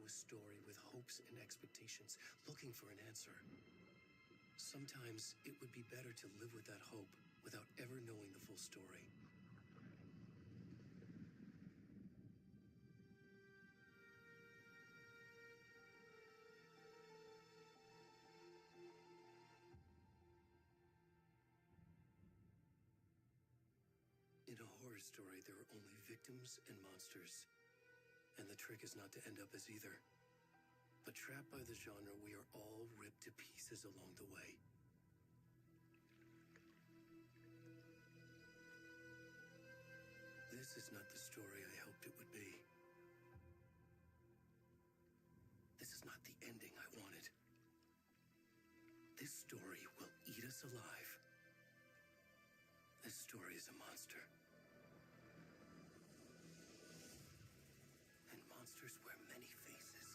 into a story with hopes and expectations, looking for an answer. Sometimes it would be better to live with that hope without ever knowing the full story. In a horror story, there are only victims and monsters. And the trick is not to end up as either. But trapped by the genre, we are all ripped to pieces along the way. This is not the story I hoped it would be. This is not the ending I wanted. This story will eat us alive. This story is a monster. And monsters wear many faces.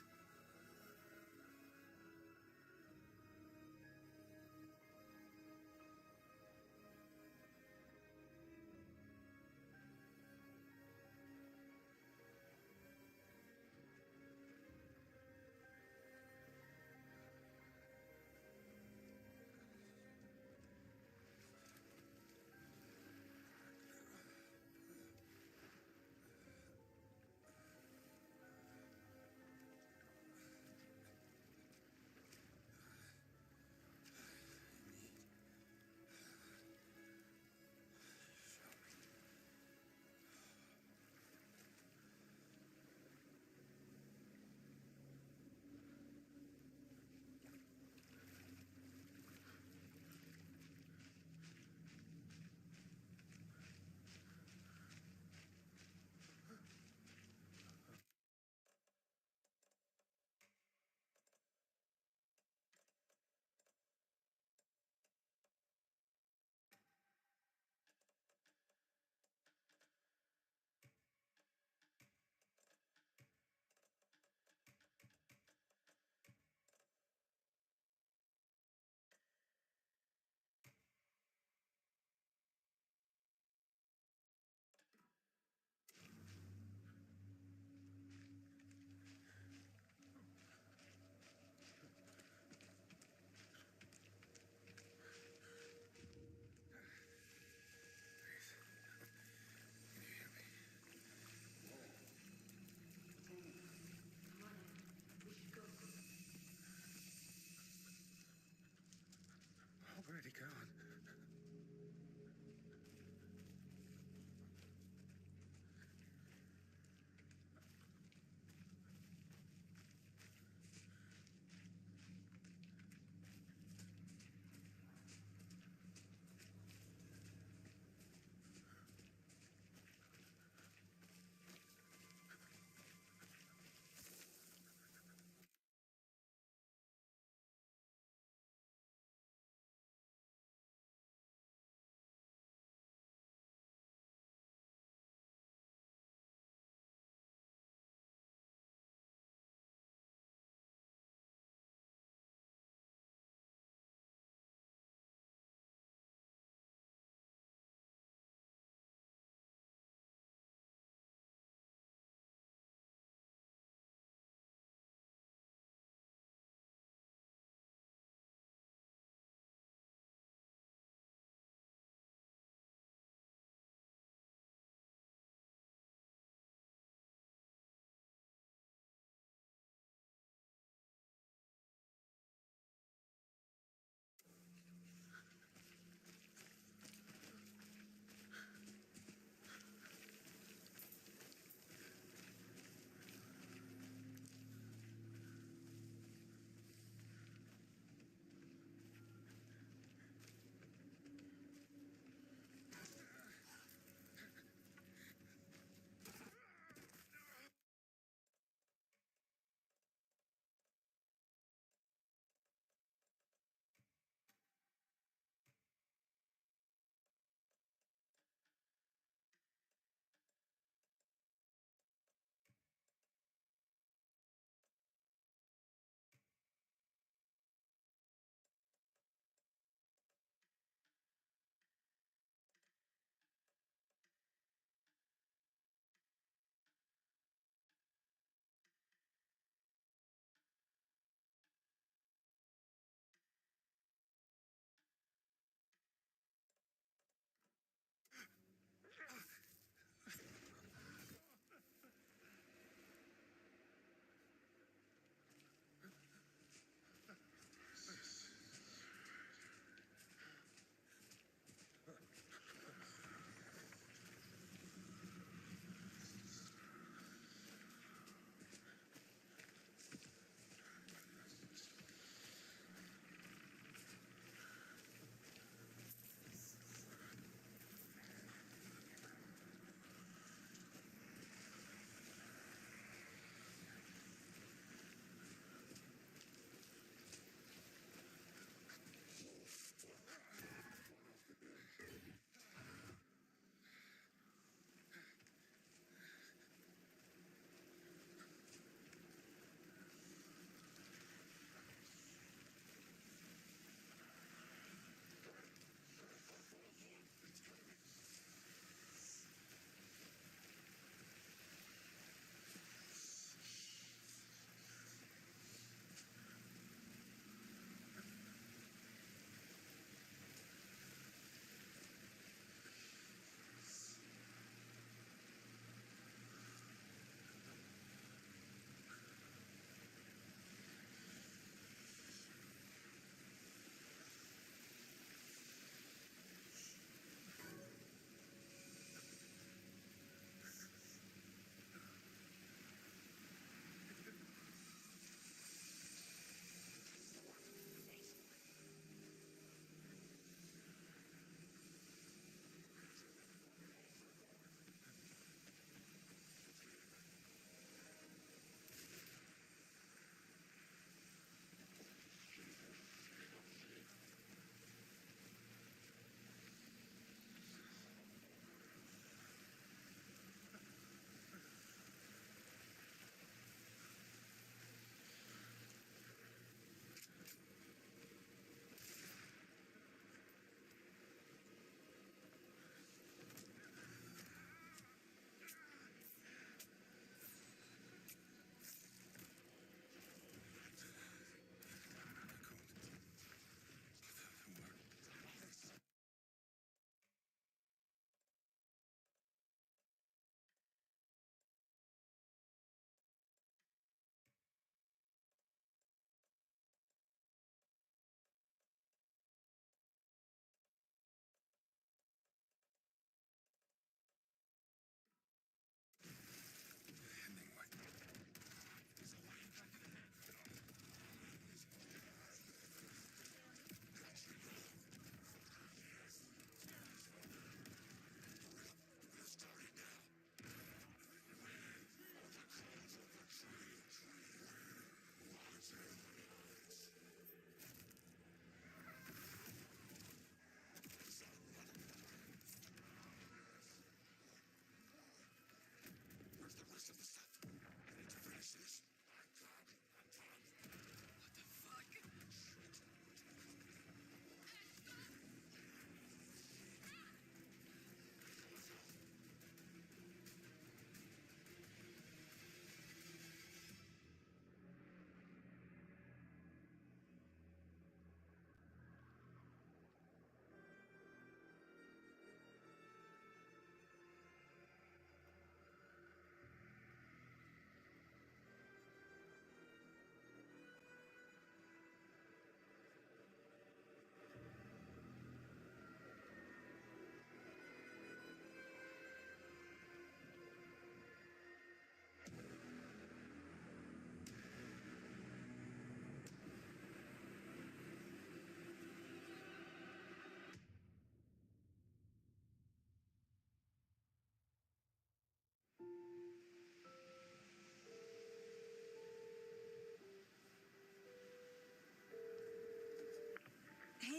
Already gone.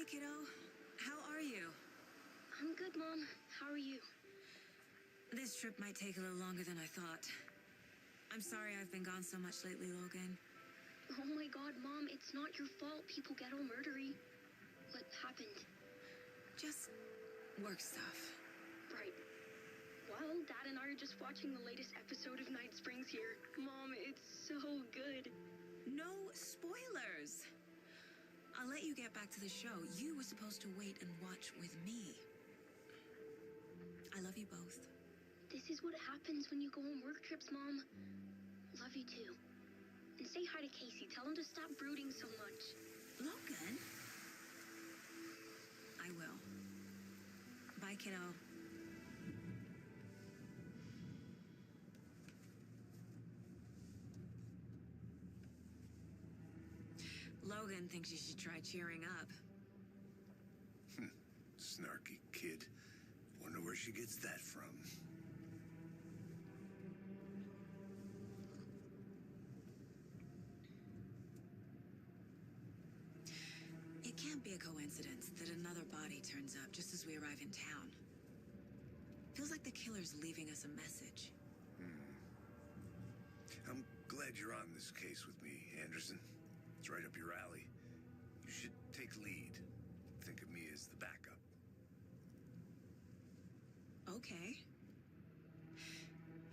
kiddo. How are you? I'm good, Mom. How are you? This trip might take a little longer than I thought. I'm sorry I've been gone so much lately, Logan. Oh my God, Mom, it's not your fault people get all murdery. What happened? Just work stuff. Right. Well, Dad and I are just watching the latest episode of Night Springs here. Mom, it's so good. No spoilers. I'll let you get back to the show. You were supposed to wait and watch with me. I love you both. This is what happens when you go on work trips, Mom. Love you too. And say hi to Casey. Tell him to stop brooding so much. Logan? I will. Bye, kiddo. Logan thinks you should try cheering up. Snarky kid. Wonder where she gets that from. It can't be a coincidence that another body turns up just as we arrive in town. Feels like the killer's leaving us a message. I'm glad you're on this case with me, Anderson. It's right up your alley. You should take lead. Think of me as the backup. Okay.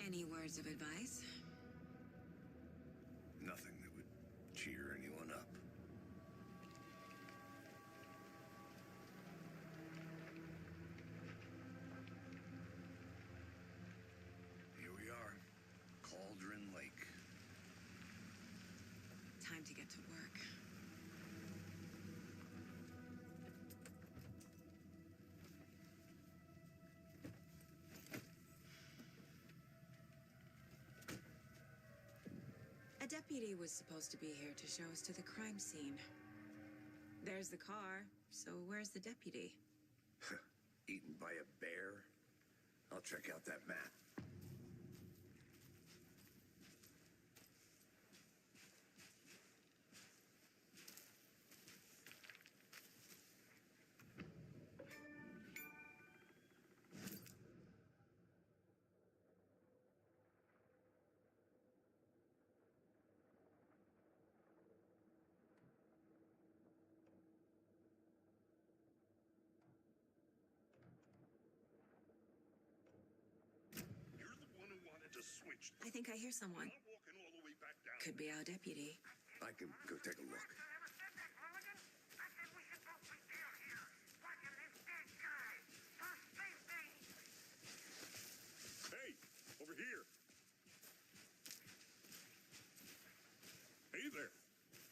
Any words of advice? Nothing that would cheer anyone up. Here we are. Cauldron Lake. Time to get to work. A deputy was supposed to be here to show us to the crime scene. There's the car, so where's the deputy? Eaten by a bear? I'll check out that map. I think I hear someone. Could be our deputy. I can go take a look. Hey, over here. Hey there.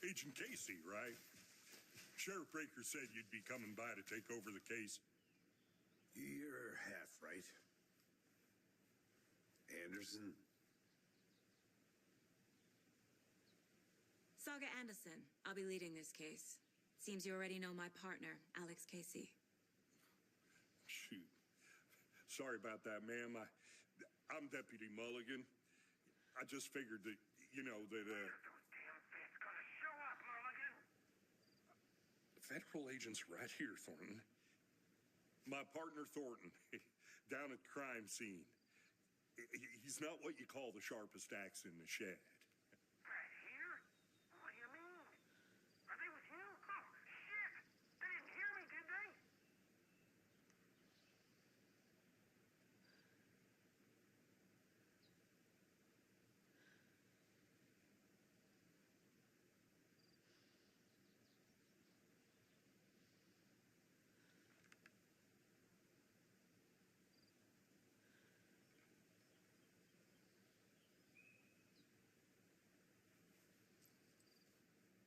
Agent Casey, right? Sheriff Breaker said you'd be coming by to take over the case. You're half right. Anderson? Saga Anderson. I'll be leading this case. Seems you already know my partner, Alex Casey. Shoot. Sorry about that, ma'am. I'm Deputy Mulligan. I just figured that, Those damn fists gonna show up, Mulligan. Federal agent's right here, Thornton. My partner, Thornton, down at the crime scene. He's not what you call the sharpest axe in the shed. Right here? What do you mean? Are they with you? Oh, shit! They didn't hear me, did they?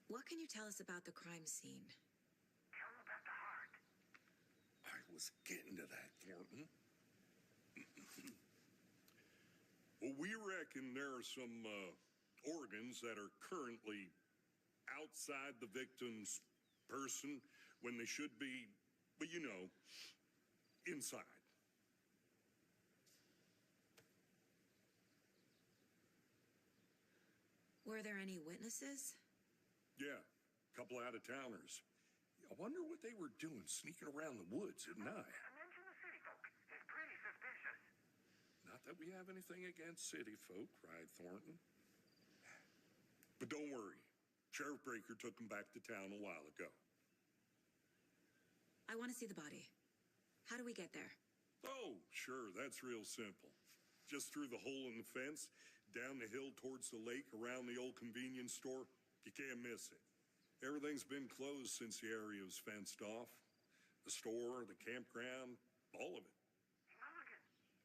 What can you tell us about the crime scene? Tell them about the heart. I was getting to that, Thornton. Well, we reckon there are some organs that are currently outside the victim's person when they should be, but inside. Were there any witnesses? Yeah, a couple out-of-towners. I wonder what they were doing sneaking around the woods at night. I mentioned the city folk. It's pretty suspicious. Not that we have anything against city folk, cried Thornton. But don't worry. Sheriff Breaker took him back to town a while ago. I want to see the body. How do we get there? Oh, sure, that's real simple. Just through the hole in the fence, down the hill towards the lake, around the old convenience store. You can't miss it. Everything's been closed since the area was fenced off. The store, the campground, all of it. Mulligan,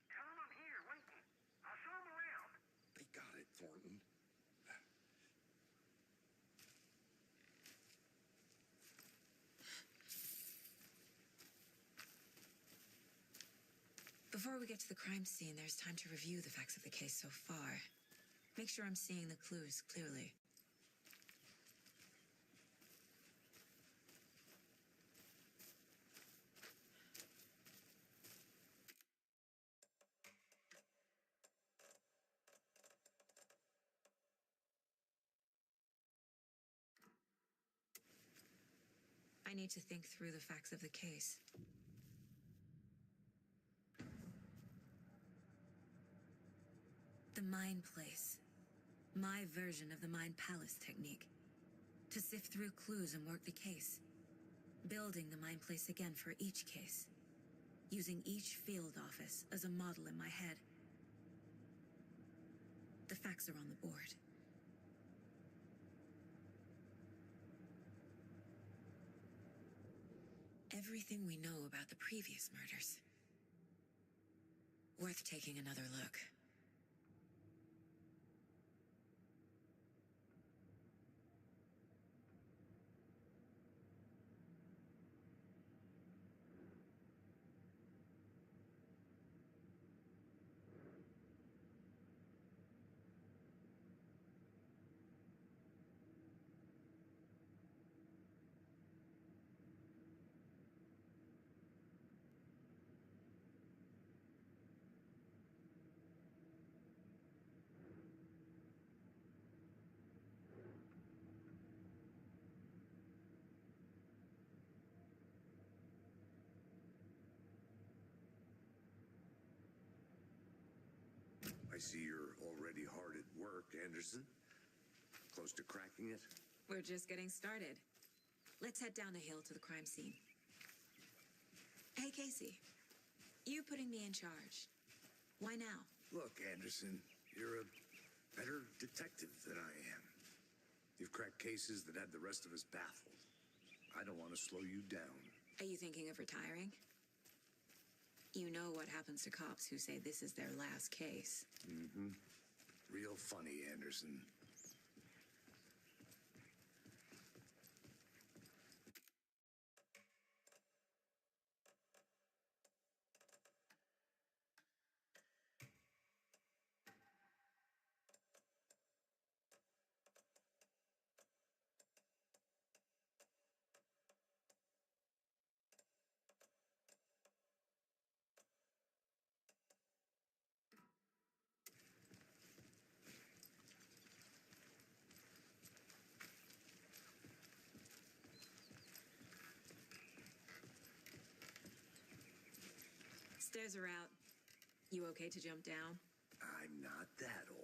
tell him I'm here waiting. I'll show him around. They got it, Thornton. Before we get to the crime scene, there's time to review the facts of the case so far. Make sure I'm seeing the clues clearly. I need to think through the facts of the case. The Mind Place. My version of the Mind Palace technique. To sift through clues and work the case. Building the Mind Place again for each case. Using each field office as a model in my head. The facts are on the board. Everything we know about the previous murders. Worth taking another look. I see you're already hard at work, Anderson. Close to cracking it? We're just getting started. Let's head down the hill to the crime scene. Hey, Casey. You putting me in charge. Why now? Look, Anderson, you're a better detective than I am. You've cracked cases that had the rest of us baffled. I don't want to slow you down. Are you thinking of retiring? You know what happens to cops who say this is their last case. Mm-hmm. Real funny, Anderson. Stairs are out. You okay to jump down? I'm not that old.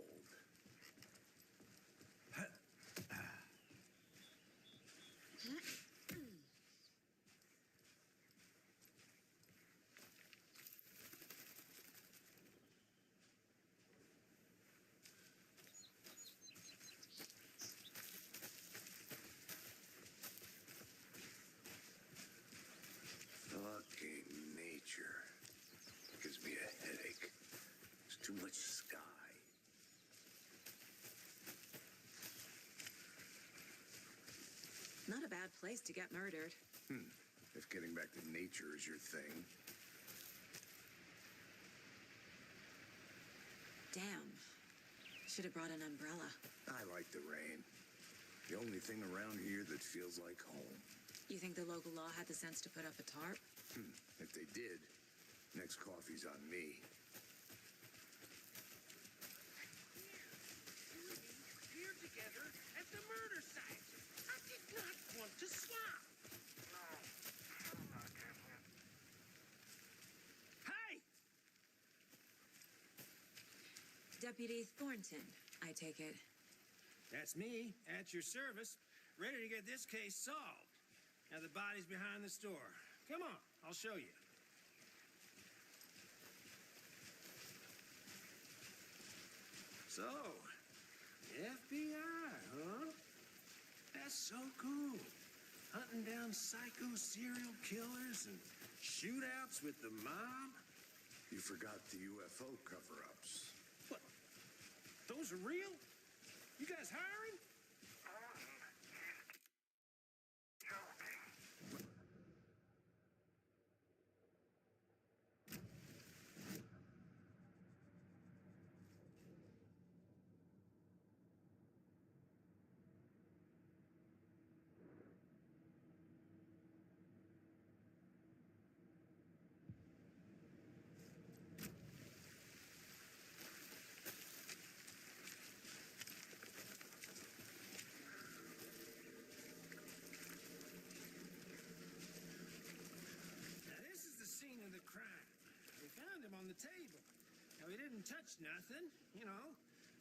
Fucking nature. Gives me a headache. There's too much sky. Not a bad place to get murdered. If getting back to nature is your thing. Damn. Should have brought an umbrella. I like the rain. The only thing around here that feels like home. You think the local law had the sense to put up a tarp? If they did, next coffee's on me. Here together at the murder site. I did not want to swap. No, Deputy Thornton, I take it. That's me, at your service, ready to get this case solved. Now the body's behind the store. Come on, I'll show you. So, FBI, huh? That's so cool. Hunting down psycho serial killers and shootouts with the mob. You forgot the UFO cover-ups. What? Those are real? You guys hiring? Scene of the crime. We found him on the table. Now, he didn't touch nothing, you know,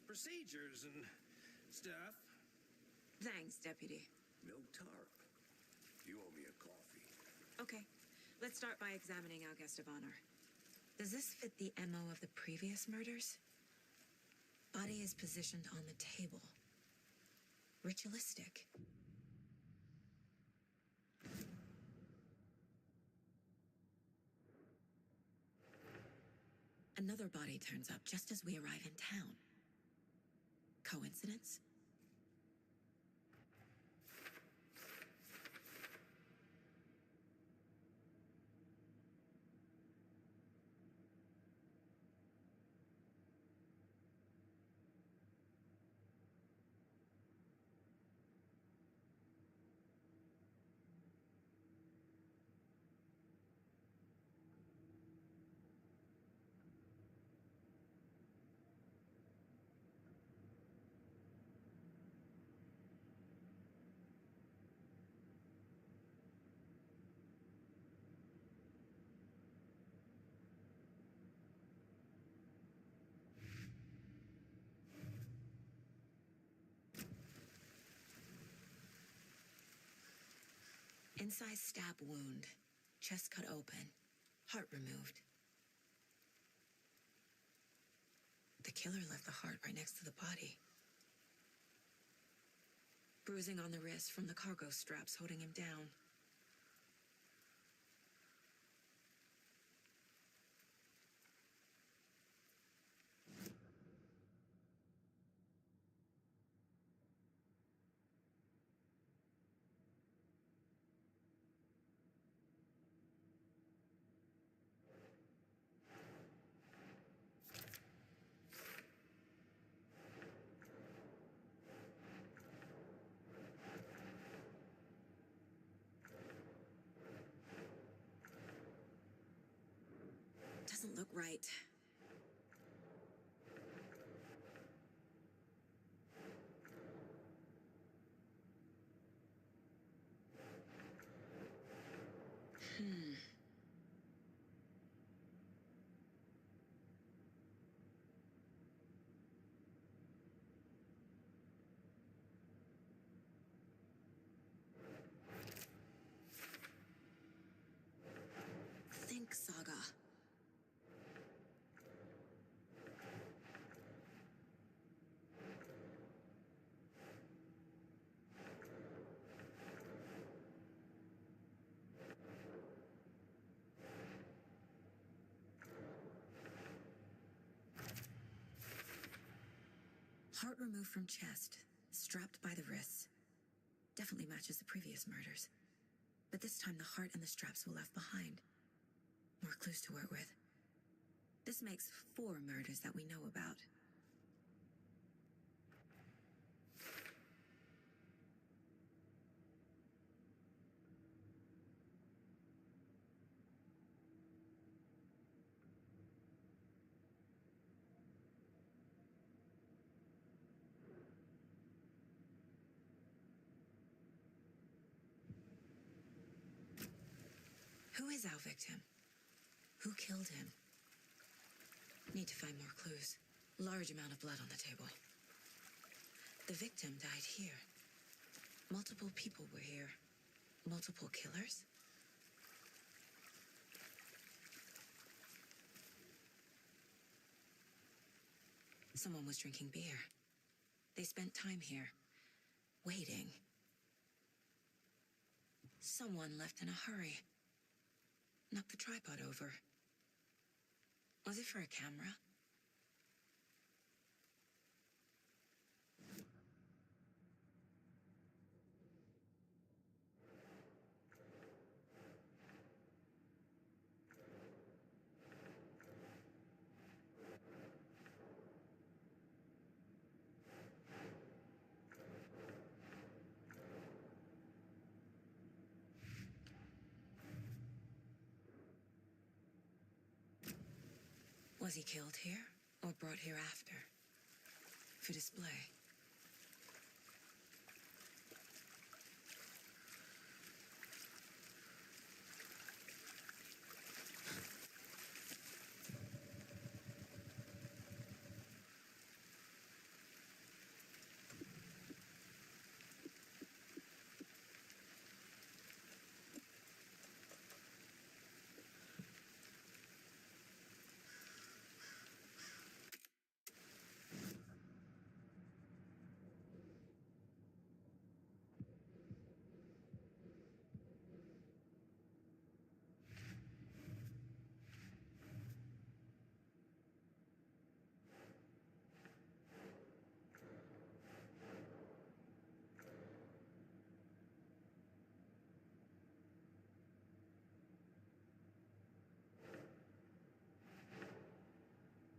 procedures and stuff. Thanks, Deputy. No tarp. You owe me a coffee. Okay, let's start by examining our guest of honor. Does this fit the MO of the previous murders? Body is positioned on the table. Ritualistic. Another body turns up just as we arrive in town. Coincidence? Incised stab wound, chest cut open, heart removed. The killer left the heart right next to the body. Bruising on the wrist from the cargo straps holding him down. Doesn't look right. Think, Saga. Heart removed from chest, strapped by the wrists. Definitely matches the previous murders. But this time the heart and the straps were left behind. More clues to work with. This makes 4 murders that we know about. Who is our victim? Who killed him? Need to find more clues. Large amount of blood on the table. The victim died here. Multiple people were here. Multiple killers? Someone was drinking beer. They spent time here, waiting. Someone left in a hurry. Knocked the tripod over. Was it for a camera? Was he killed here, or brought here after? For display?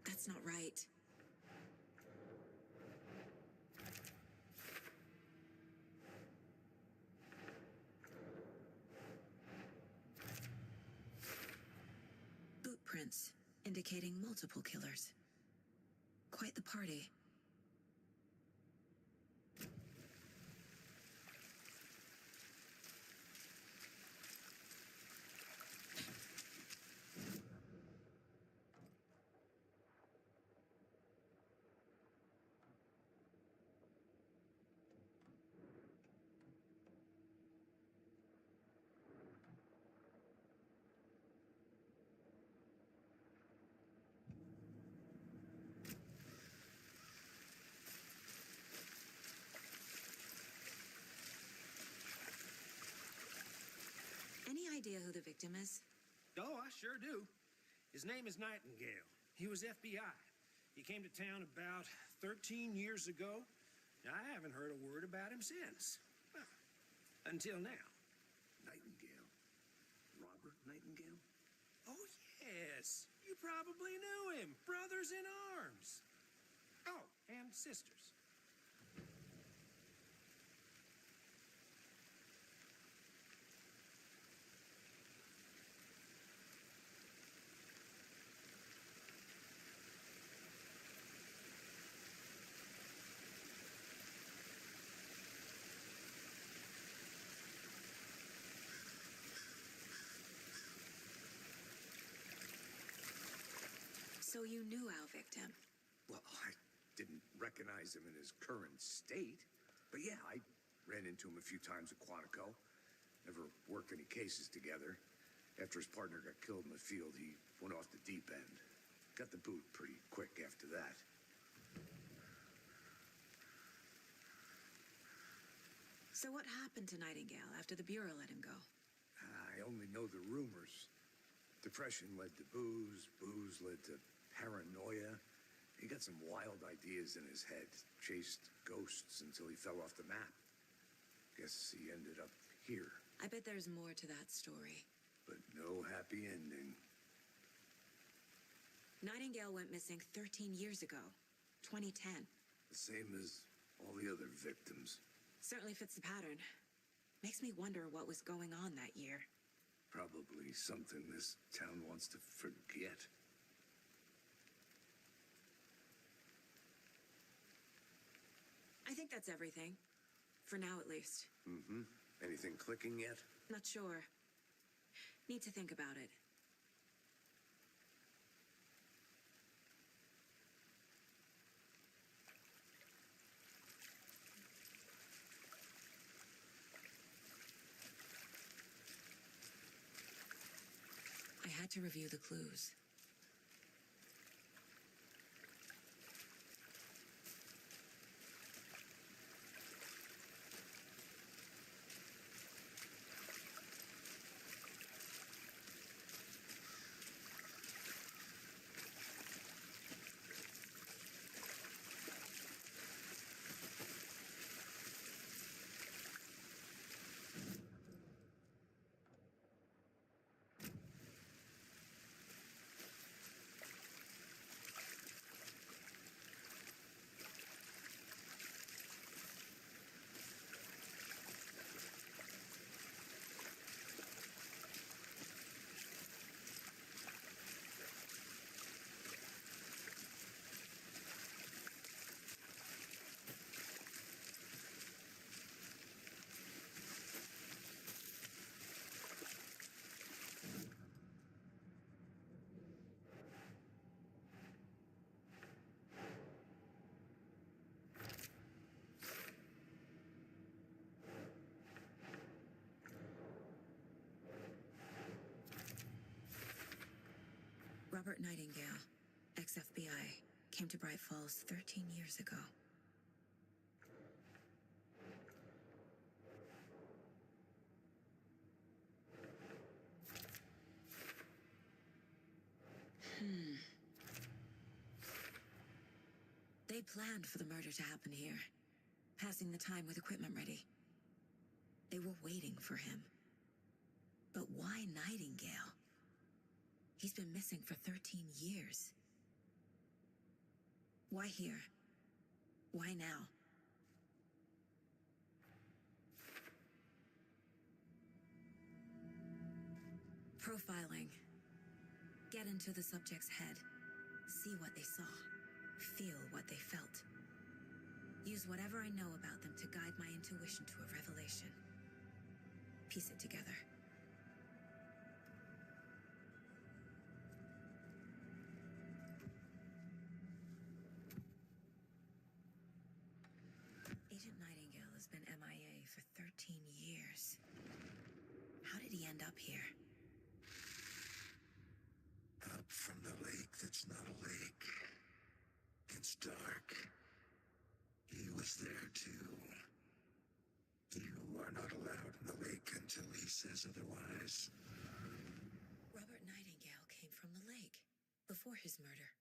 That's not right. Boot prints indicating multiple killers. Quite the party. Any idea who the victim is? Oh, I sure do. His name is Nightingale. He was FBI. He came to town about 13 years ago. I haven't heard a word about him since. Well, until now. Nightingale? Robert Nightingale? Oh, yes. You probably knew him. Brothers in arms. Oh, and sisters. So you knew our victim? Well, I didn't recognize him in his current state. But yeah, I ran into him a few times at Quantico. Never worked any cases together. After his partner got killed in the field, he went off the deep end. Got the boot pretty quick after that. So what happened to Nightingale after the Bureau let him go? I only know the rumors. Depression led to booze, booze led to paranoia. He got some wild ideas in his head, chased ghosts until he fell off the map. Guess he ended up here, I bet there's more to that story. but no happy ending. Nightingale went missing 13 years ago, 2010. The same as all the other victims. Certainly fits the pattern. Makes me wonder what was going on that year. Probably something this town wants to forget. I think that's everything. For now, at least. Mm-hmm. Anything clicking yet? Not sure. Need to think about it. like to review the clues. Robert Nightingale, ex-FBI, came to Bright Falls 13 years ago. They planned for the murder to happen here, passing the time with equipment ready. They were waiting for him. But why Nightingale? He's been missing for 13 years. Why here? Why now? Profiling. Get into the subject's head. See what they saw. Feel what they felt. Use whatever I know about them to guide my intuition to a revelation. Piece it together. Agent Nightingale has been MIA for 13 years. How did he end up here? Up from the lake that's not a lake. It's dark. He was there too. You are not allowed in the lake until he says otherwise. Robert Nightingale came from the lake before his murder.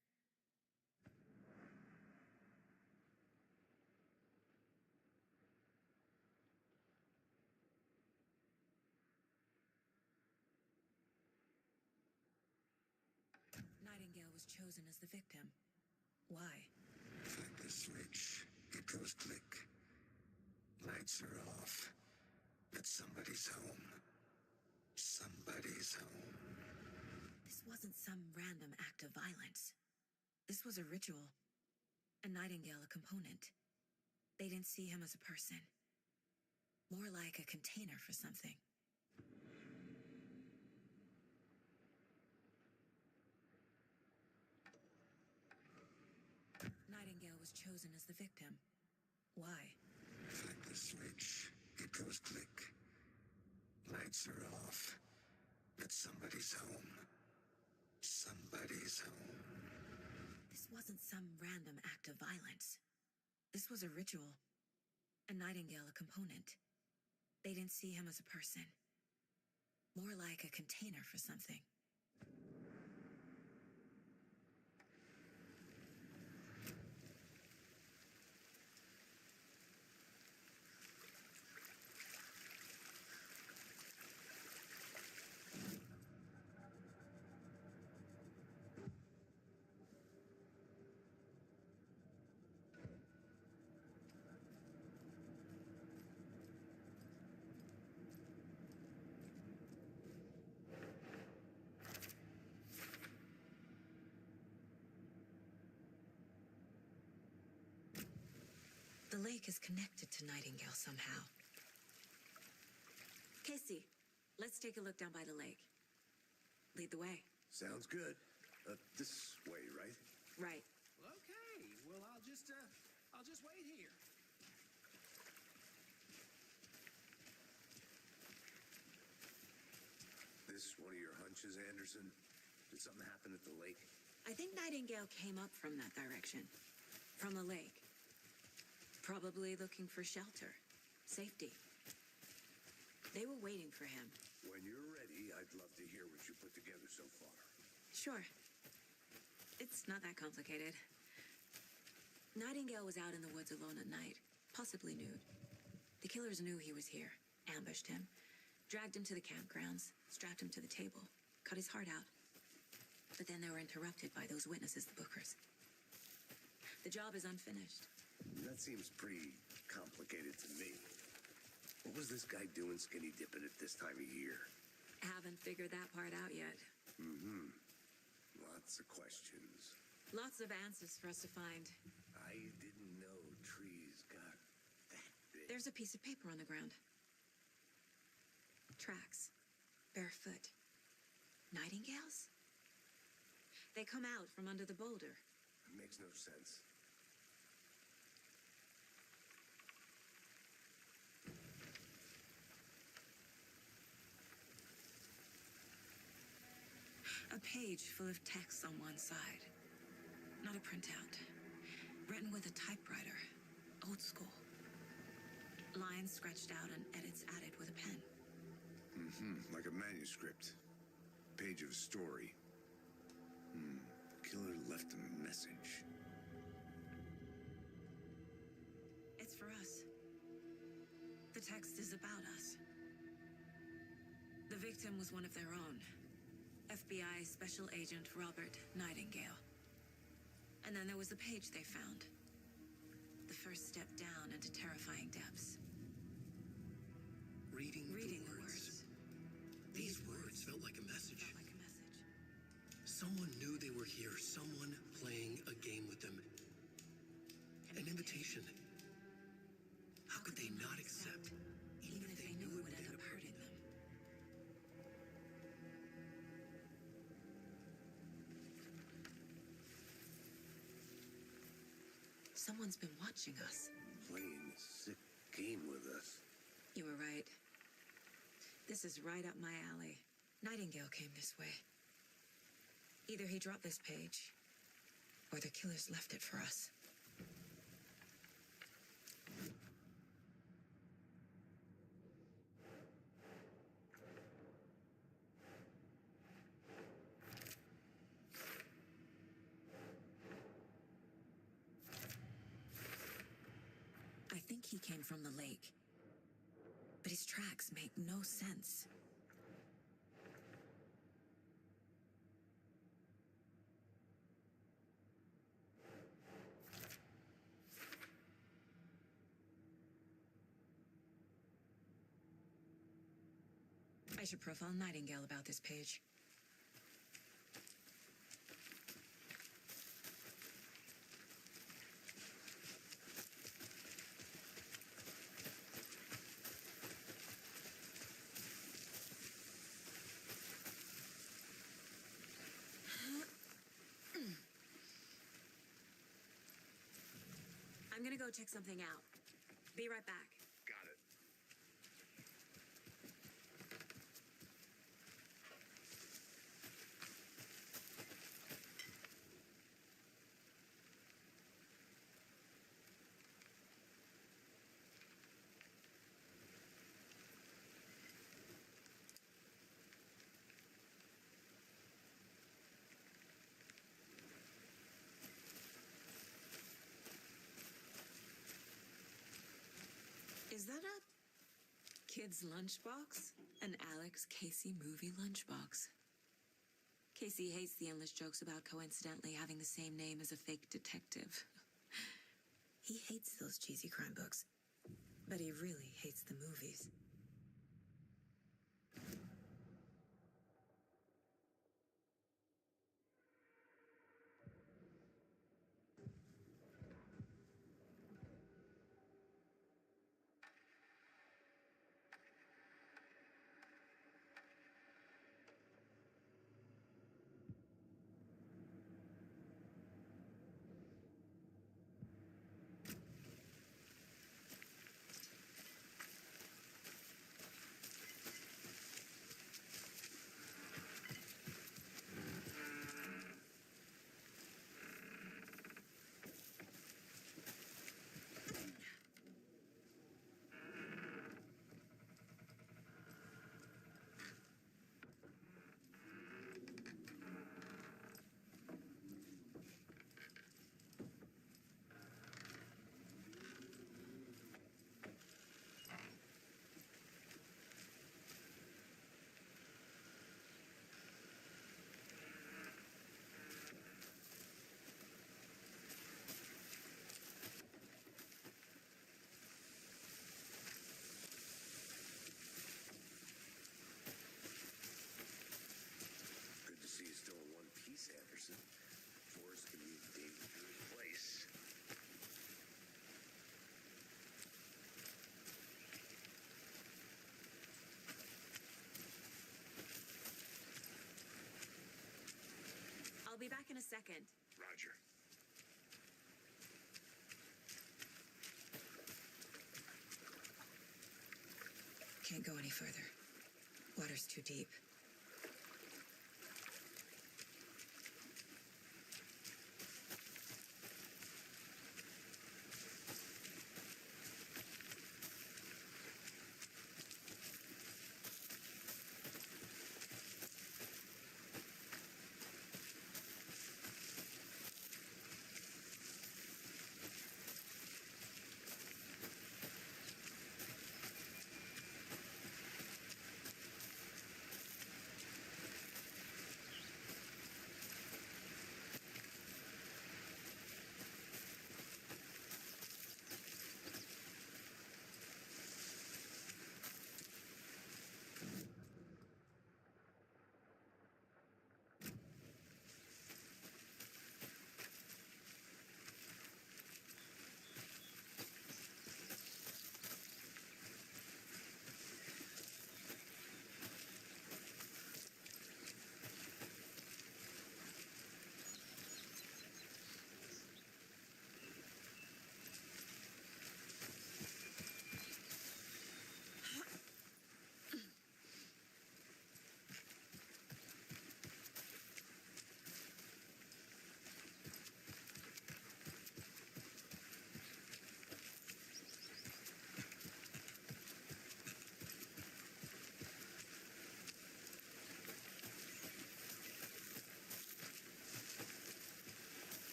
Nightingale was chosen as the victim. Why? Flick the switch. It goes click. Lights are off. But somebody's home. Somebody's home. This wasn't some random act of violence. This was a ritual. A Nightingale a component. They didn't see him as a person. More like a container for something. Nightingale was chosen as the victim. Why? Flick the switch. It goes click. Lights are off. But somebody's home. Somebody's home. This wasn't some random act of violence. This was a ritual. A Nightingale a component. They didn't see him as a person. More like a container for something. The lake is connected to Nightingale somehow. Casey, let's take a look down by the lake. Lead the way. Sounds good. This way, right? Right. Okay, well, I'll just wait here. This one of your hunches, Anderson? Did something happen at the lake? I think Nightingale came up from that direction. From the lake. Probably looking for shelter. Safety. They were waiting for him. When you're ready, I'd love to hear what you put together so far. Sure. It's not that complicated. Nightingale was out in the woods alone at night, possibly nude. The killers knew he was here, ambushed him, dragged him to the campgrounds, strapped him to the table, cut his heart out. But then they were interrupted by those witnesses, the Bookers. The job is unfinished. That seems pretty complicated to me. What was this guy doing skinny dipping at this time of year? Haven't figured that part out yet. Mm-hmm. Lots of questions. Lots of answers for us to find. I didn't know trees got that big. There's a piece of paper on the ground. Tracks. Barefoot. Nightingales? They come out from under the boulder. It makes no sense. A page full of text on one side. Not a printout. Written with a typewriter. Old school. Lines scratched out and edits added with a pen. Mm-hmm. Like a manuscript. Page of a story. Killer left a message. It's for us. The text is about us. The victim was one of their own. FBI Special Agent Robert Nightingale. And then there was the page they found. The first step down into terrifying depths. Reading Reading the words. These words felt like a message. Felt like a message. Someone knew they were here. Someone playing a game with them. An invitation. How could they not accept, even if they knew it would end up hurting them? Someone's been watching us. Playing a sick game with us. You were right. This is right up my alley. Nightingale came this way. Either he dropped this page, or the killers left it for us. I think he came from the lake. But his tracks make no sense. I should profile Nightingale about this page. I'm gonna go check something out. Be right back. Got it. Is that a kid's lunchbox? An Alex Casey movie lunchbox. Casey hates the endless jokes about coincidentally having the same name as a fake detective. He hates those cheesy crime books, but he really hates the movies. be back in a second. Roger. Can't go any further. Water's too deep.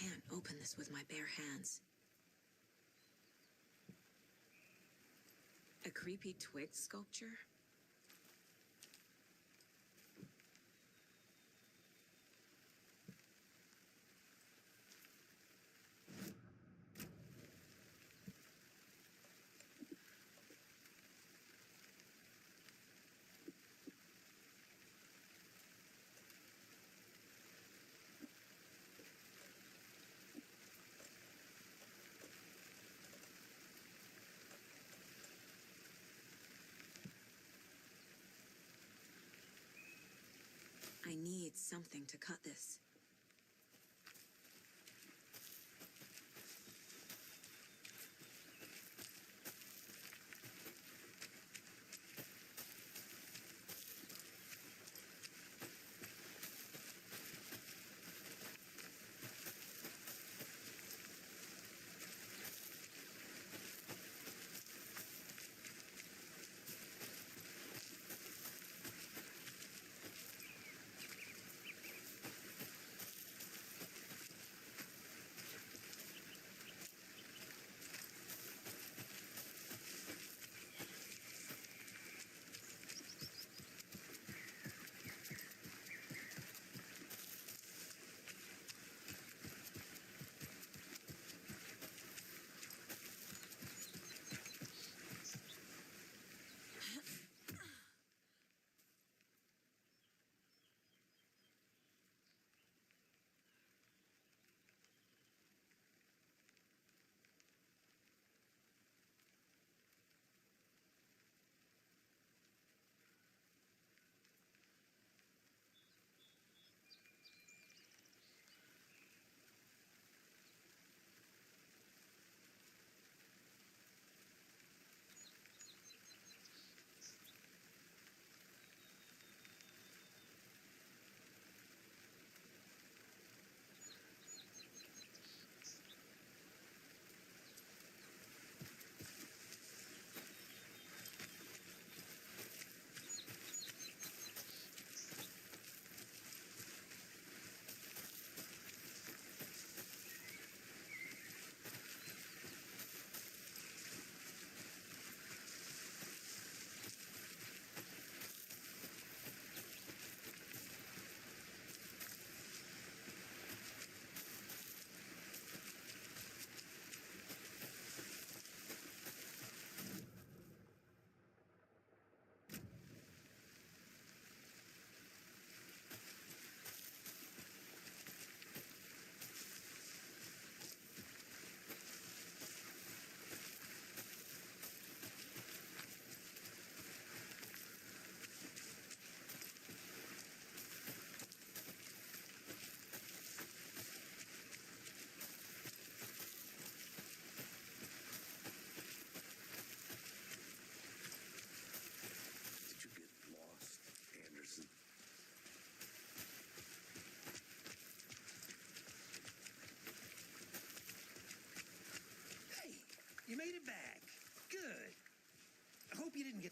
Can't open this with my bare hands. A creepy twig sculpture? I need something to cut this.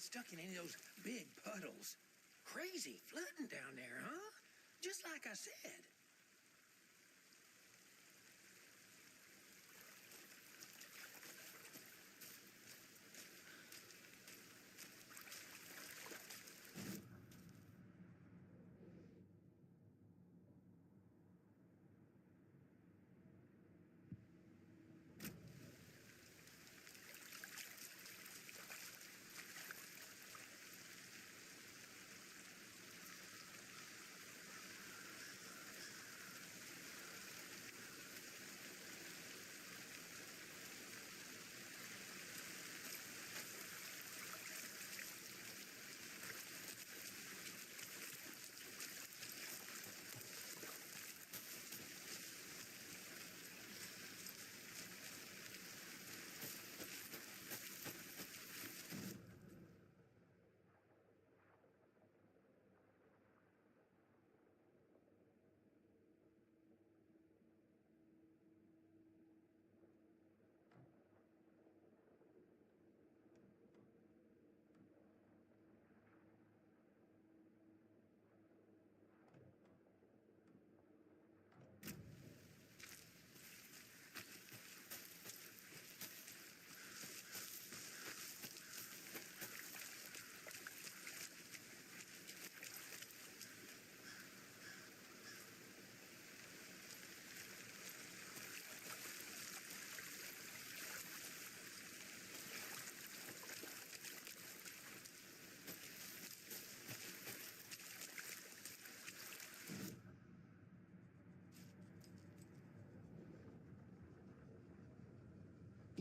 stuck in any of those big puddles. Crazy flooding down there, huh? Just like I said.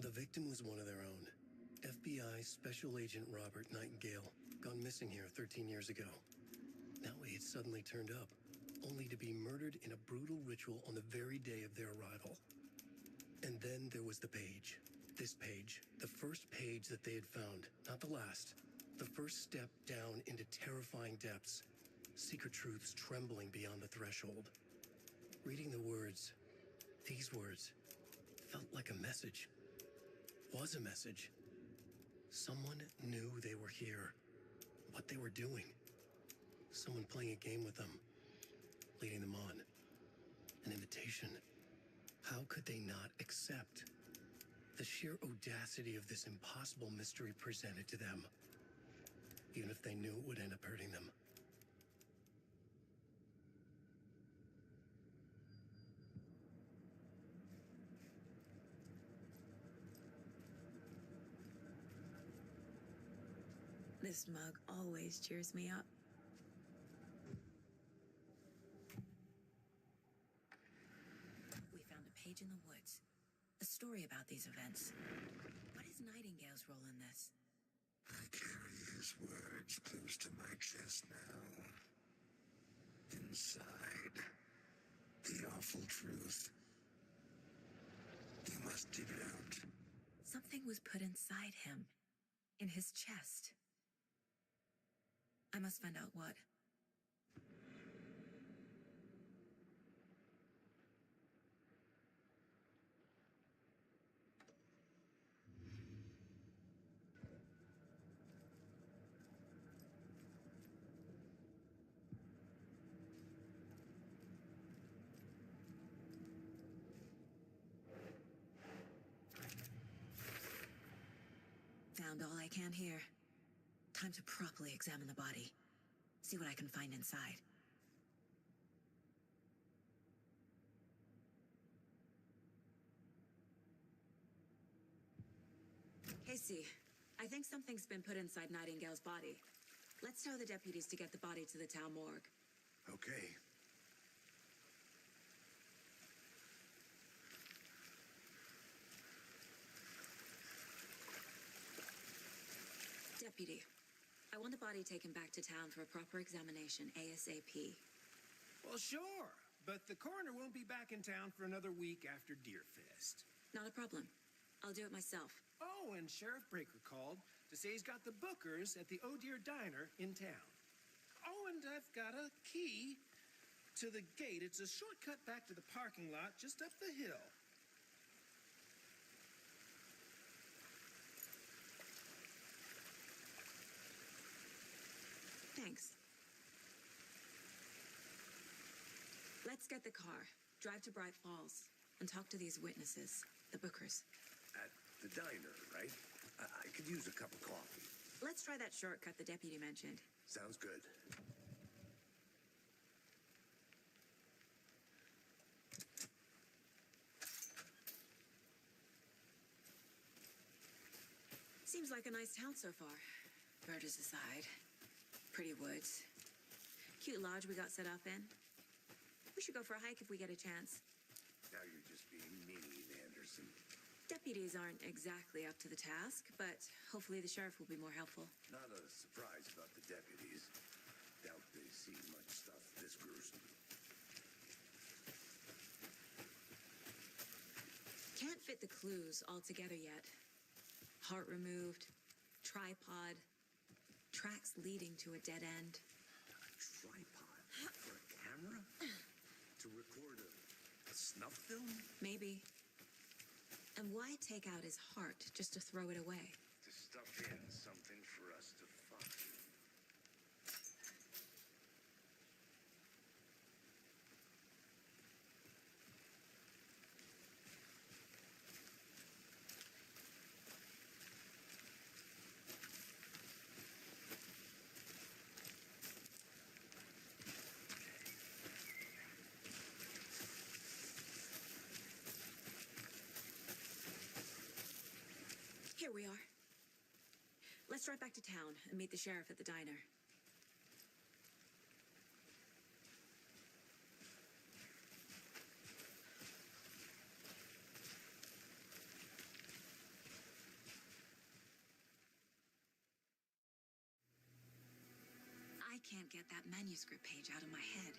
The victim was one of their own. FBI Special Agent Robert Nightingale, gone missing here 13 years ago. Now he had suddenly turned up, only to be murdered in a brutal ritual on the very day of their arrival. And then there was the page. This page, the first page that they had found, not the last. The first step down into terrifying depths. Secret truths trembling beyond the threshold. Reading the words, these words, felt like a message. Was a message. Someone knew they were here, what they were doing. Someone playing a game with them, leading them on. An invitation. How could they not accept the sheer audacity of this impossible mystery presented to them, even if they knew it would end up hurting them? This mug always cheers me up. We found a page in the woods. A story about these events. What is Nightingale's role in this? I carry his words close to my chest now. Inside, the awful truth. You must dig it out. Something was put inside him. In his chest. I must find out what. Found all I can here. Time to properly examine the body. See what I can find inside. Casey, I think something's been put inside Nightingale's body. Let's tell the deputies to get the body to the town morgue. Okay. Deputy, I want the body taken back to town for a proper examination ASAP. Well, sure, but the coroner won't be back in town for another week after Deerfest. Not a problem. I'll do it myself. Oh, and Sheriff Breaker called to say he's got the Bookers at the Oh Deer Diner in town. Oh, and I've got a key to the gate. It's a shortcut back to the parking lot just up the hill. Let's get the car, drive to Bright Falls, and talk to these witnesses, the Bookers. At the diner, right? I could use a cup of coffee. Let's try that shortcut the deputy mentioned. Sounds good. Seems like a nice town so far. Murders aside. Pretty woods. Cute lodge we got set up in. We should go for a hike if we get a chance. Now you're just being mean, Anderson. Deputies aren't exactly up to the task, but hopefully the sheriff will be more helpful. Not a surprise about the deputies. Doubt they've seen much stuff this gruesome. Can't fit the clues all together yet. Heart removed, tripod, tracks leading to a dead end. A tripod for a camera? To record a snuff film? Maybe. And why take out his heart just to throw it away? To stuff in something for us to find. Here we are. Let's drive back to town and meet the sheriff at the diner. I can't get that manuscript page out of my head.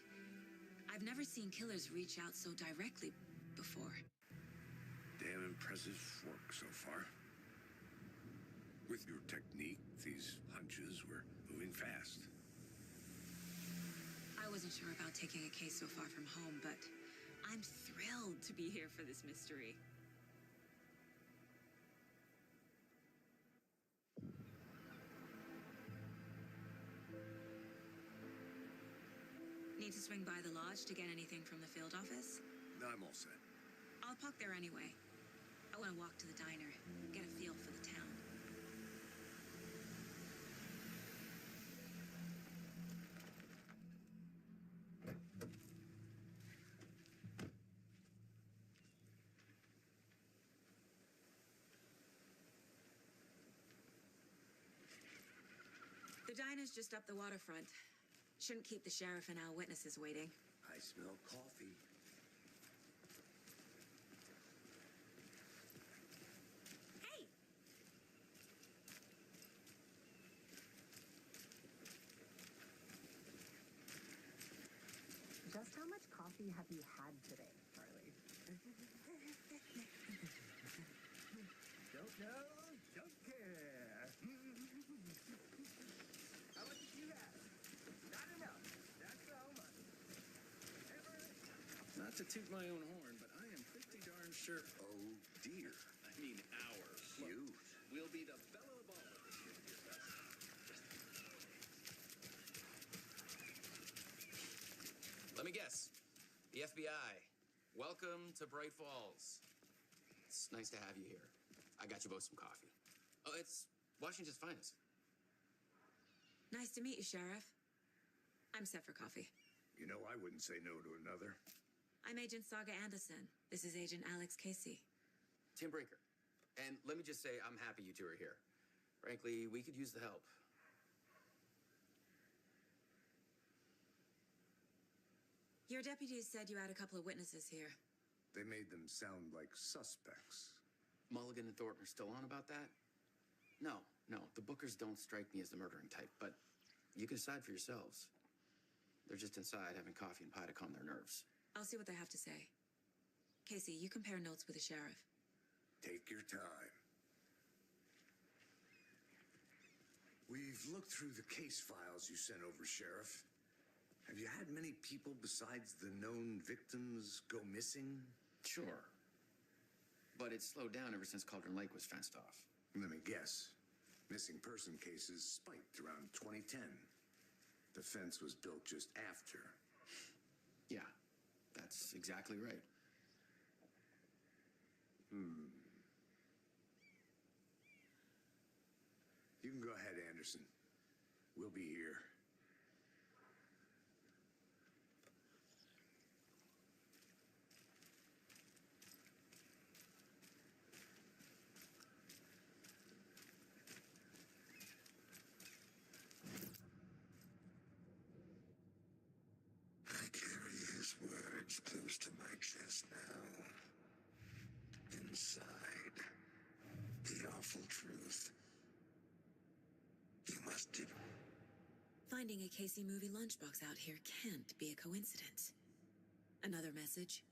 I've never seen killers reach out so directly before. Damn impressive work so far. With your technique, these hunches were moving fast. I wasn't sure about taking a case so far from home, but I'm thrilled to be here for this mystery. Need to swing by the lodge to get anything from the field office? I'm all set. I'll park there anyway. I want to walk to the diner, get a feel for the town. The diner's just up the waterfront. Shouldn't keep the sheriff and our witnesses waiting. I smell coffee. Hey! Just how much coffee have you had today, Charlie? Don't know, don't care. How much did you have? Not enough. That's how much. Ever? Not to toot my own horn, but I am pretty darn sure. Oh, dear. I mean, ours. Cute. We'll be the belle of the ball with this shit, dear Gus. Let me guess. The FBI. Welcome to Bright Falls. It's nice to have you here. I got you both some coffee. Oh, it's Washington's finest. Nice to meet you, Sheriff. I'm set for coffee. You know, I wouldn't say no to another. I'm Agent Saga Anderson. This is Agent Alex Casey. Tim Brinker. And let me just say, I'm happy you two are here. Frankly, we could use the help. Your deputies said you had a couple of witnesses here. They made them sound like suspects. Mulligan and Thornton are still on about that? No. The Bookers don't strike me as the murdering type, but you can decide for yourselves. They're just inside having coffee and pie to calm their nerves. I'll see what they have to say. Casey, you compare notes with the sheriff. Take your time. We've looked through the case files you sent over, Sheriff. Have you had many people besides the known victims go missing? Sure. But it's slowed down ever since Cauldron Lake was fenced off. Let me guess. Missing person cases spiked around 2010. The fence was built just after. Yeah. exactly right. You can go ahead, Anderson. We'll be here. I carry his words close to my chest now. Inside, the awful truth. You must dig. Finding a Casey movie lunchbox out here can't be a coincidence. Another message?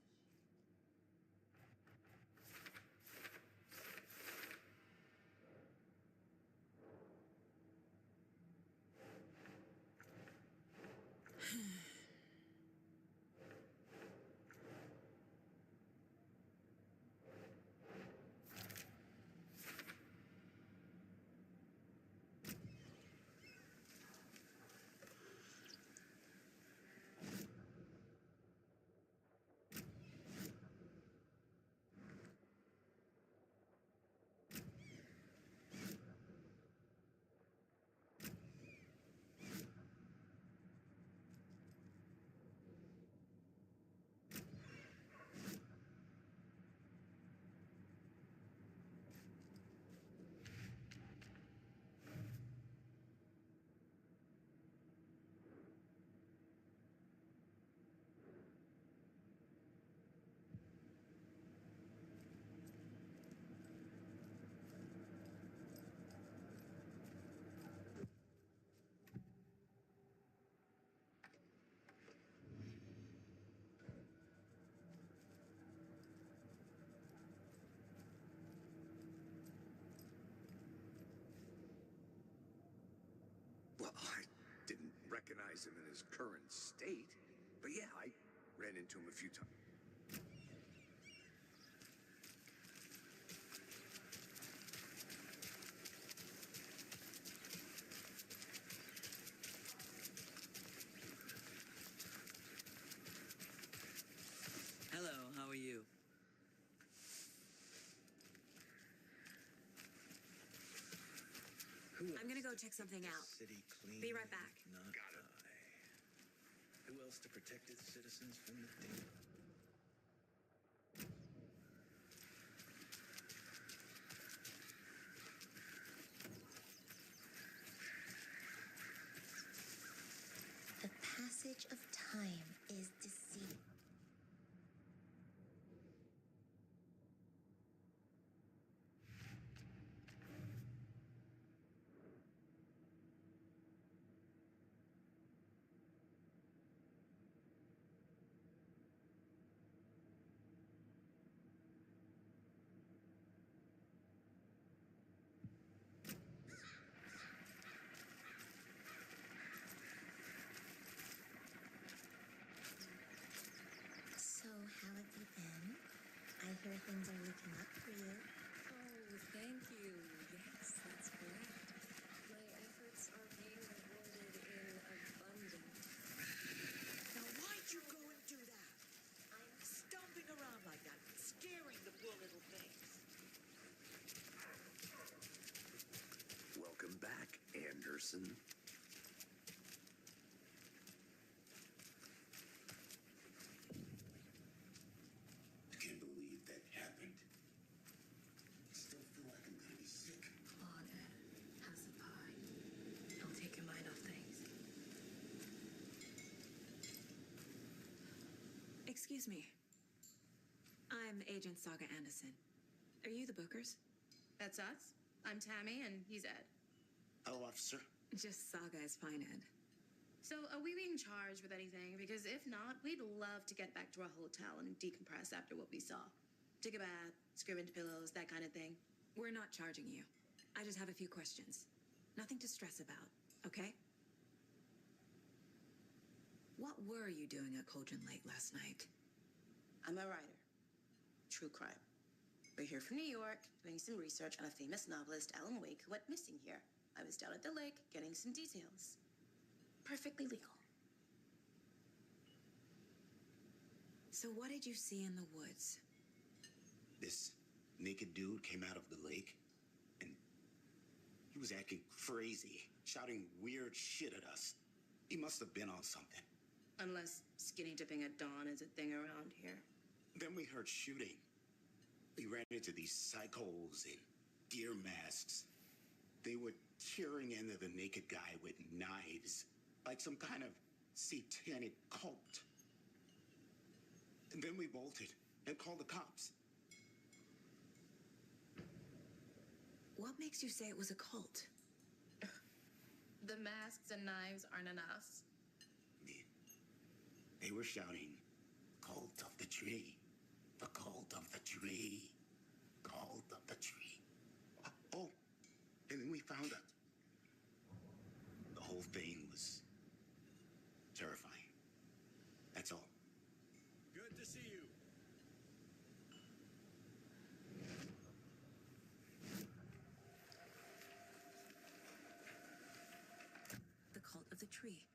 Well, I didn't recognize him in his current state, but yeah, I ran into him a few times. Hello, how are you? I'm gonna go check something out. City clean. Be right back. Not Got it. I. Who else to protect its citizens from the danger? The passage of time is deceit. So, how have you been? I hear things are looking up for you. Oh, thank you. Yes, that's correct. My efforts are being rewarded in abundance. Now, why'd you go and do that? I'm stomping around like that, scaring the poor little things. Welcome back, Anderson. I can't believe that happened. I still feel like I'm gonna be sick. Come on, Ed. Have some pie. Don't take your mind off things. Excuse me. I'm Agent Saga Anderson. Are you the bookers? That's us. I'm Tammy, and he's Ed. Hello, officer. Just Saga is fine, Ed. So, are we being charged with anything? Because if not, we'd love to get back to our hotel and decompress after what we saw. Take a bath, scream into pillows, that kind of thing. We're not charging you. I just have a few questions. Nothing to stress about, okay? What were you doing at Cauldron Lake last night? I'm a writer. True crime. We're here from New York, doing some research on a famous novelist, Alan Wake, who went missing here. I was down at the lake, getting some details. Perfectly legal. So what did you see in the woods? This naked dude came out of the lake, and he was acting crazy, shouting weird shit at us. He must have been on something. Unless skinny dipping at dawn is a thing around here. Then we heard shooting. We ran into these psychos in deer masks. They were tearing into the naked guy with knives, like some kind of satanic cult. And then we bolted and called the cops. What makes you say it was a cult? The masks and knives aren't enough. They were shouting, "Cult of the tree, the cult of the tree, cult of the tree." Oh, and then we found out. The whole thing was terrifying. That's all. Good to see you. The cult of the tree.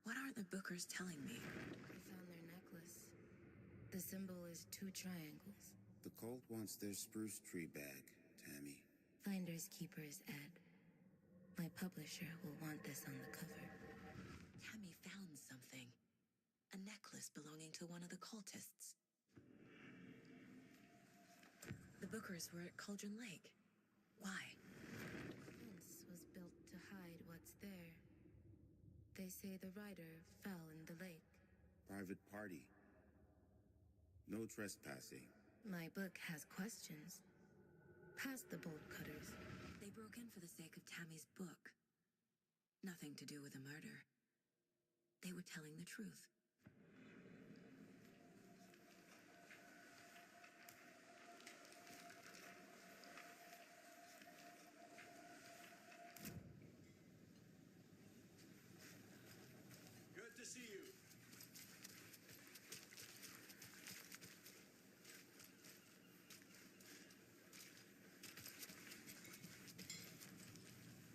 What are the Bookers telling me? I found their necklace. The symbol is 2 triangles. The cult wants their spruce tree back, Tammy. Finders keepers, Ed. My publisher will want this on the cover. Tammy found something. A necklace belonging to one of the cultists. The Bookers were at Cauldron Lake. Why? The fence was built to hide what's there. They say the rider fell in the lake. Private party. No trespassing. My book has questions. Past the bolt cutters. They broke in for the sake of Tammy's book. Nothing to do with a murder. They were telling the truth. Good to see you.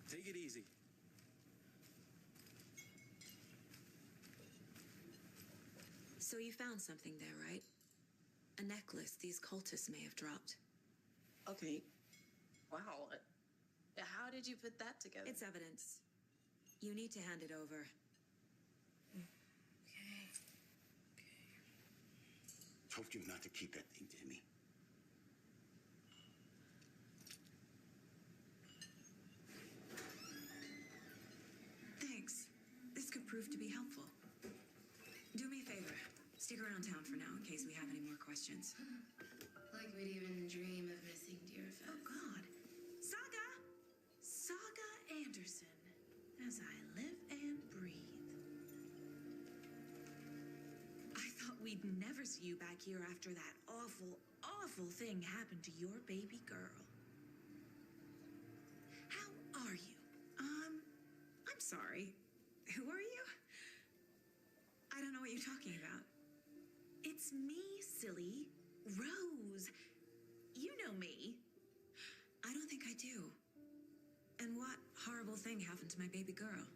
Take it easy. So you found something there, right? A necklace these cultists may have dropped. Okay. Wow. How did you put that together? It's evidence. You need to hand it over. Told you not to keep that thing, Tammy. Thanks. This could prove to be helpful. Do me a favor. Stick around town for now in case we have any more questions. Like we'd even dream of missing deer fest. Oh, God. Saga! Saga Anderson. As I live and breathe. I thought we'd never see you back here after that awful, awful thing happened to your baby girl. How are you? I'm sorry. Who are you? I don't know what you're talking about. It's me, silly. Rose. You know me. I don't think I do. And what horrible thing happened to my baby girl?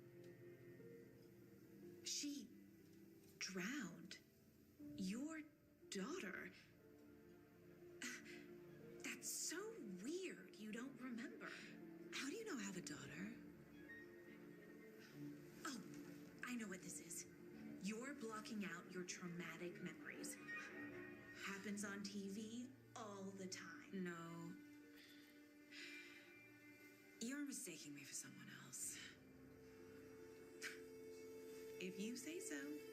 She drowned. Your daughter. That's so weird you don't remember. How do you know I have a daughter? Oh, I know what this is. You're blocking out your traumatic memories. Happens on TV all the time. No. You're mistaking me for someone else. If you say so.